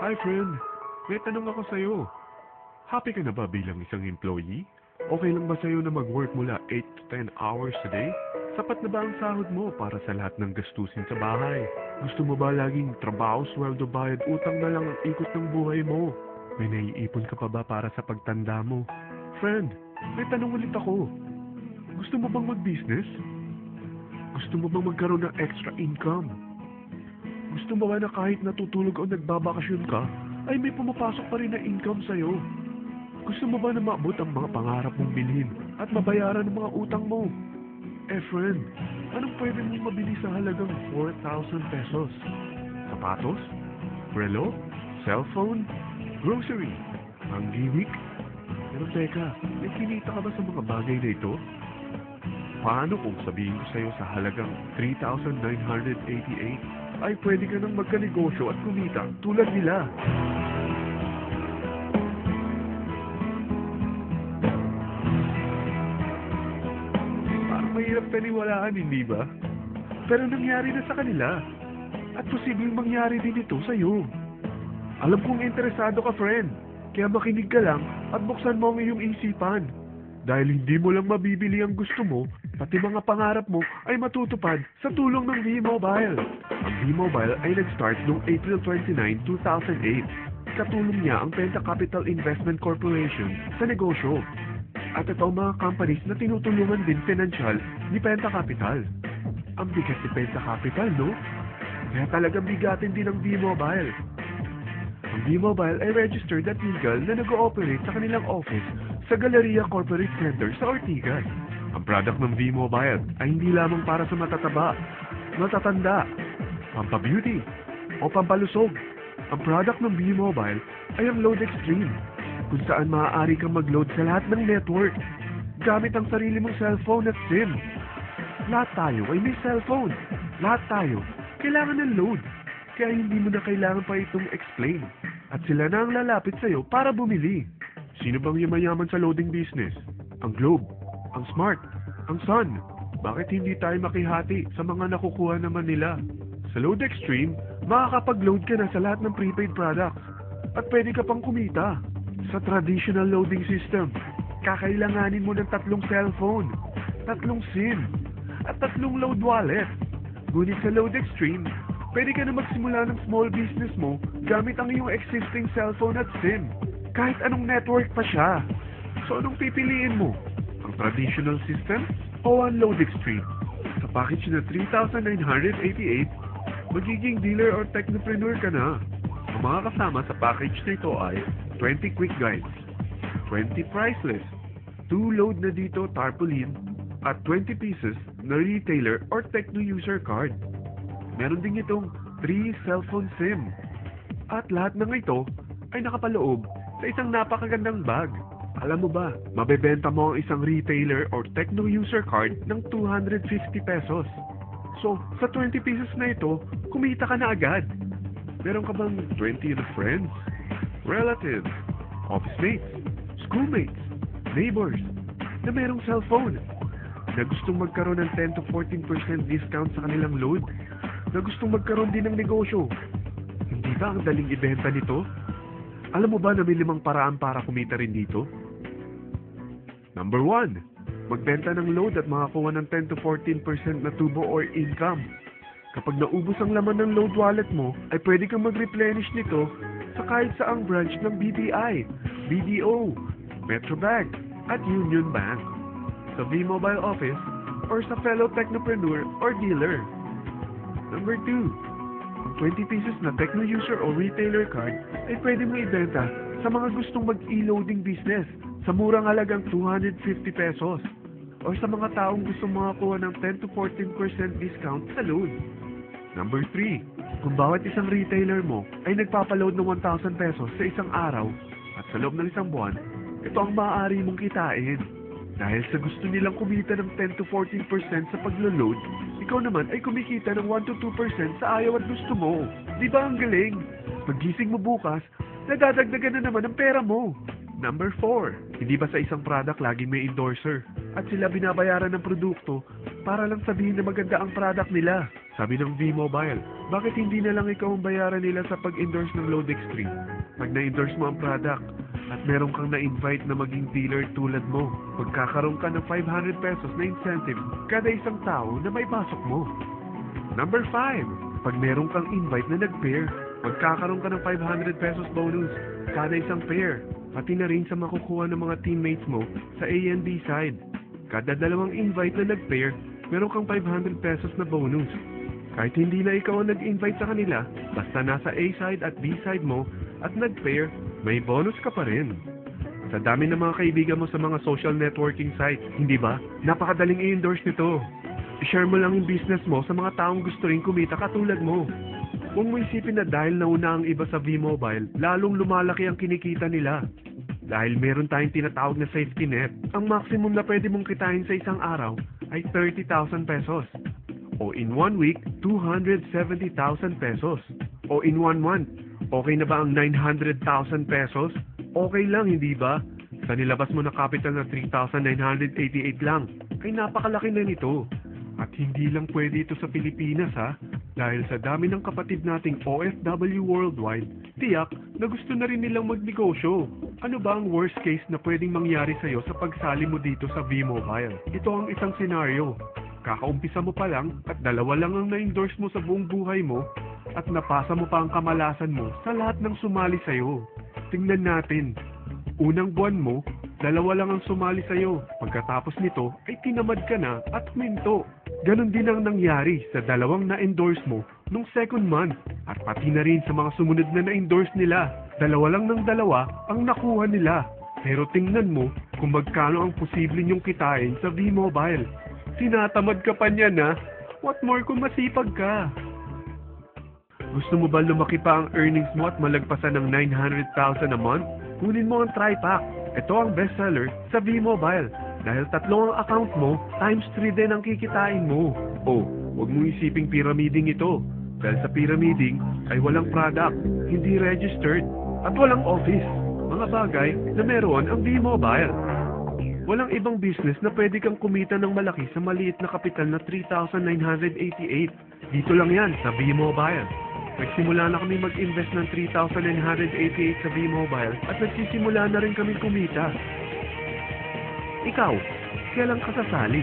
Hi friend, may tanong ako sa'yo. Happy ka na ba bilang isang employee? Okay lang ba sa'yo na mag-work mula 8 to 10 hours a day? Sapat na ba ang sahod mo para sa lahat ng gastusin sa bahay? Gusto mo ba laging trabaho, sweldo, bayad, utang na lang ang ikot ng buhay mo? May naiipon ka pa ba para sa pagtanda mo? Friend, may tanong ulit ako. Gusto mo bang mag-business? Gusto mo bang magkaroon ng extra income? Gusto mo ba na kahit natutulog o nagbabakasyon ka, ay may pumapasok pa rin na income sa'yo? Gusto mo ba na maabot ang mga pangarap mong bilhin at mabayaran ang mga utang mo? Eh friend, anong pwede mong mabili sa halagang 4,000 pesos? Sapatos? Relo? Cellphone? Grocery? Ang gimmick? Pero teka, may kinita ka ba sa mga bagay na ito? Paano kung sabihin ko sa'yo sa halagang 3,988 ay pwede ka nang magkanegosyo at kumita tulad nila? Parang mahirap paniwalaan, hindi ba? Pero nangyari na sa kanila. At posibleng mangyari din ito sa'yo. Alam kong interesado ka, friend. Kaya makinig ka lang at buksan mo ang iyong isipan. Dahil hindi mo lang mabibili ang gusto mo, pati mga pangarap mo ay matutupad sa tulong ng V-Mobile. Ang V-Mobile ay nag-start noong April 29, 2008. Katulong niya ang Penta Capital Investment Corporation sa negosyo. At ito ang mga companies na tinutulungan din pinansyal ni Penta Capital. Ang bigat ni Penta Capital, no? Kaya talagang bigatin din ang V-Mobile. Ang V-Mobile ay registered at legal na nag-ooperate sa kanilang office sa Galleria Corporate Center sa Ortigas. Ang product ng V-Mobile ay hindi lamang para sa matataba, matatanda, pampabeauty, o pampalusog. Ang product ng V-Mobile ay ang Load Extreme, kung saan maaari kang mag-load sa lahat ng network gamit ang sarili mong cellphone at SIM. Lahat tayo ay may cellphone. Lahat tayo kailangan ng load. Kaya hindi mo na kailangan pa itong explain. At sila na ang lalapit sa'yo para bumili. Sino bang yumayaman sa loading business? Ang Globe, ang Smart, ang Sun. Bakit hindi tayo makihati sa mga nakukuha naman nila? Sa Load Extreme, makakapag-load ka na sa lahat ng prepaid products. At pwede ka pang kumita. Sa traditional loading system, kakailanganin mo ng 3 cellphone, 3 SIM, at 3 load wallet. Ngunit sa Load Extreme, pwede ka na magsimula ng small business mo gamit ang iyong existing cellphone at SIM. Kahit anong network pa siya. So anong pipiliin mo? Ang traditional system o ang Load Extreme? Sa package na 3,988, magiging dealer or technopreneur ka na. Ang mga kasama sa package na ito ay 20 quick guides, 20 price list, 2 load na dito tarpaulin, at 20 pieces na retailer or techno user card. Meron din itong 3 cellphone SIM. At lahat ng ito ay nakapaloob sa isang napakagandang bag. Alam mo ba, mabebenta mo ang isang retailer or techno user card ng 250 pesos. So, sa 20 pieces na ito, kumita ka na agad. Meron ka bang 20 na friends, relatives, office mates, schoolmates, neighbors, na merong cellphone, na gustong magkaroon ng 10 to 14% discount sa kanilang load, na gustong magkaroon din ng negosyo? Hindi ba ang daling ibenta nito? Alam mo ba na may 5 paraan para kumita rin dito? Number 1, magbenta ng load at makakuha ng 10 to 14% na tubo or income. Kapag naubos ang laman ng load wallet mo, ay pwede kang mag-replenish nito sa kahit saang branch ng BPI, BDO, Metrobank, at Union Bank, sa V-Mobile office, or sa fellow technopreneur or dealer. Number 2, ang 20 pieces na techno user o retailer card ay pwede mo ibenta sa mga gustong mag-e-loading business sa murang halagang 250 pesos or sa mga taong gustong makakuha ng 10 to 14% discount sa load. Number 3, kung bawat isang retailer mo ay nagpapaload ng 1,000 pesos sa isang araw at sa loob ng isang buwan, ito ang maaari mong kitain. Dahil sa gusto nilang kumita ng 10 to 14% sa paglo-load, ikaw naman ay kumikita ng 1 to 2% sa ayaw at gusto mo. Di ba ang galing? Paggising mo bukas, nadadagdagan na naman ang pera mo. Number 4, hindi ba sa isang product laging may endorser at sila binabayaran ng produkto para lang sabihin na maganda ang product nila? Sabi ng V-Mobile, bakit hindi na lang ikaw ang bayaran nila sa pag-endorse ng Load Extreme? Pag na-endorse mo ang product at meron kang na-invite na maging dealer tulad mo, magkakaroon ka ng 500 pesos na incentive kada isang tao na may pasok mo. Number 5, pag meron kang invite na nag-pair, magkakaroon ka ng 500 pesos bonus kada isang pair, pati na rin sa makukuha ng mga teammates mo sa A and B side. Kada dalawang invite na nag-pair, meron kang 500 pesos na bonus. Kahit hindi na ikaw ang nag-invite sa kanila, basta nasa A side at B side mo at nag-pair, may bonus ka pa rin. Sa dami ng mga kaibigan mo sa mga social networking sites, hindi ba? Napakadaling i-endorse nito. I-share mo lang yung business mo sa mga taong gusto rin kumita katulad mo. Huwag mo isipin na dahil nauna ang iba sa V-Mobile, lalong lumalaki ang kinikita nila. Dahil meron tayong tinatawag na safety net, ang maximum na pwede mong kitain sa isang araw ay 30,000 pesos. O in 1 week, 270,000 pesos. O in 1 month, okay na ba ang 900,000 pesos? Okay lang, hindi ba? Sa nilabas mo na capital na 3,988 lang, ay napakalaki na nito. At hindi lang pwede ito sa Pilipinas ha, dahil sa dami ng kapatid nating OFW worldwide, tiyak na gusto na rin nilang magnegosyo. Ano ba ang worst case na pwedeng mangyari sa'yo sa pagsali mo dito sa V-Mobile? Ito ang isang senaryo. Kakaumpisa mo pa lang at dalawa lang ang na-endorse mo sa buong buhay mo at napasa mo pa ang kamalasan mo sa lahat ng sumali sa'yo. Tingnan natin. Unang buwan mo, dalawa lang ang sumali sa'yo. Pagkatapos nito ay tinamad ka na at huminto. Ganon din ang nangyari sa dalawang na-endorse mo nung second month at pati na rin sa mga sumunod na na-endorse nila. Dalawa lang ng dalawa ang nakuha nila. Pero tingnan mo kung magkano ang posible niyong kitain sa V-Mobile. Tinatamad ka pa niya na. What more kung masipag ka? Gusto mo ba lumaki pa ang earnings mo at malagpasan ng 900,000 a month? Kunin mo ang TriPack. Ito ang bestseller sa V-Mobile. Dahil 3 ang account mo, times 3 din ang kikitain mo. Oh, huwag mong isiping pyramiding ito. Dahil sa pyramiding ay walang product, hindi registered, at walang office. Mga bagay na meron ang V-Mobile. Walang ibang business na pwede kang kumita ng malaki sa maliit na kapital na 3,988. Dito lang yan sa V-Mobile. Nagsimula na kami mag-invest ng 3,988 sa V-Mobile at nagsisimula na rin kami kumita. Ikaw, kailan ka sasali?